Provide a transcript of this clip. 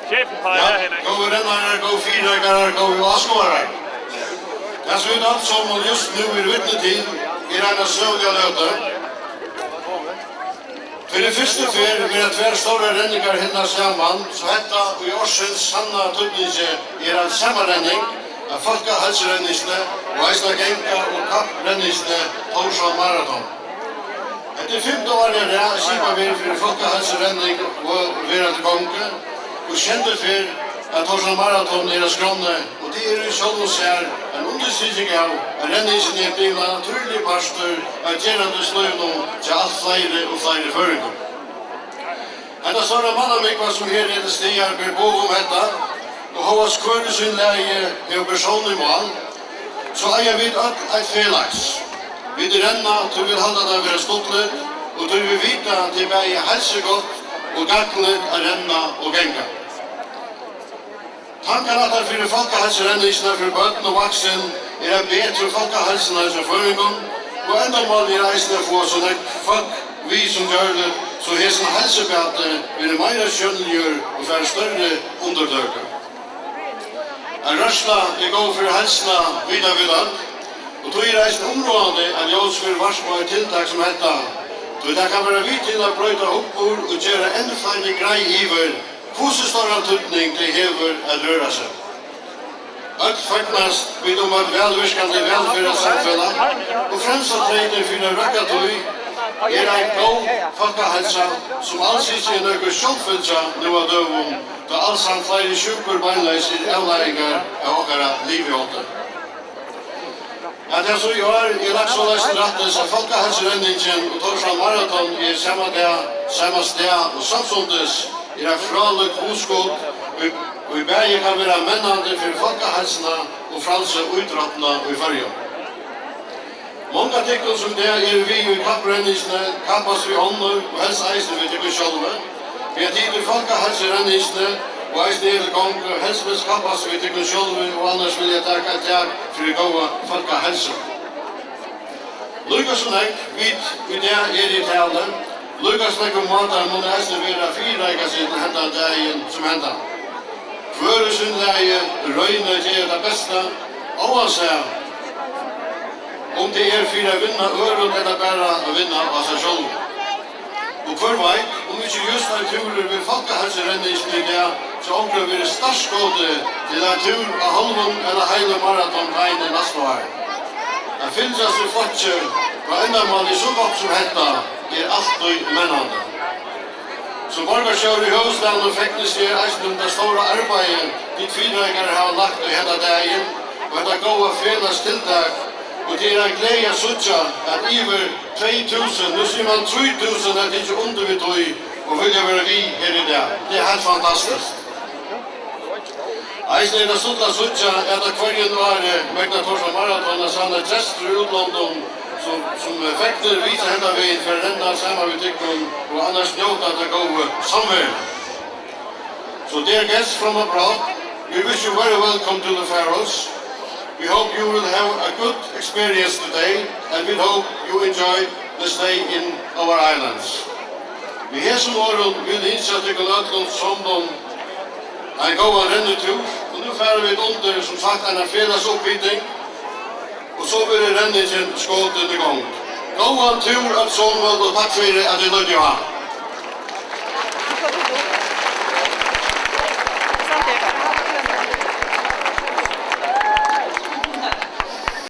Chefen på her henne. Gå rennare, gå fyrräckare, gå avskårare. Det ser ut allt som man just nu är vittne till i denna sövliga löte. För det första för med två stora ränningar hinna samman, så hetta i årsens sanna tydninge är en sammanränning av folkhälsorenningsne och eisna gänga och kappränningsne Torshavn Marathon. Det 5 år är det skipa vi för folkhälsorenning och vara till gånge och kände för att Torshavn Marathon är skrånne och det är ju så att säga en understrykning av att renningen är blivit en naturlig pastor att gerande slöjnom till allt fler företag. Enda stora mannamikva som här är det stigar blir bo om detta och har skördesyndläge och person i mål så är vi ett felags. Vi renna till vi hålla det vara stottligt och till vi vita att det är hälsogott och gagnligt att renna och gänga. Tanken att det för folkhälsorenningsna för böten och vuxen är det bättre folkhälsorna som föregår och ändamål i reisene få så när folk vi som gör det så hessen hälsobete blir mer könliggjør och för större underdökar. En rörsla är god för hälsna vidare vidare och då är det en område att jag skulle varsma ett tilltag som detta. Så det kan vara vitt till att bröta uppbord och göra ännu fler grej iver hur stor antydning det hever att röra sig. Allt fattnast vid om att välvirkande välfärda samfälla och främst att träda för en rökatoy är en god folkhälsa som alls inte är något självföljsa nu av dövum då alls han flere sjukor beinleis i avläringar av åkara liv i åter. Att jag så gör i laxåläst rättes att folkhälsorenningen och Torshavn Marathon är samma steg och samsondes är det fraligt hosgått och i berget kan vara männande för folkhälsorna och fralse utdrattna i färgen. Många tecken som det är vi i kappränningsne kappas vi ånder och helst eisne vi tycker själva. Vi har tid till folkhälsorenningsne och eisne är gång och helst kappas vi tycker själva och annars vill jag tacka ett tag för det goda folkhälsa. Lukas och Näck, vid det är i talen. Lukas Näck och Marta må eisne vara fyrräka sig till hända dagen som hända. Föresynläge, röjne ger det bästa, oavsett om det är för att vinna öron eller bara att vinna av sig själv. Och för mig, om inte just en tur vill folkhälsorenningen i det, så omkring vi det startskåde till en tur av halven eller hela maratonveien nästa år. Det finns alltså fortsatt på ändamål i så gott som detta är alltid männande. Så borgarsjör i Hövsdalen och Fäcknes ger eisen det stora arbetet dit fyrräkare har lagt i hela dagen och det goda fredags tilltag. Och det är en glädje att sucha att över 2000, nu ser man 3000 att det inte under vi tog och vilja vara vi här i dag. Det är helt fantastiskt. Eisen är det stort att sucha att kvargen var Magna Torshavn Marathon och sanna gester i utlandet som effekter visar hända vägen för renna samman vid tycken och annars njóta att det går samver. So dear guests from abroad, we wish you very welcome to the Faroes. We hope you will have a good experience today and we hope you enjoy the stay in our islands. Vi här som åren vill insätta till ötlund som en goda rennetur och nu färre vi under som sagt en fredagsuppbyggning och så blir renningen skåtet igång. Goda tur att sommarn och tack för att du nödde ha.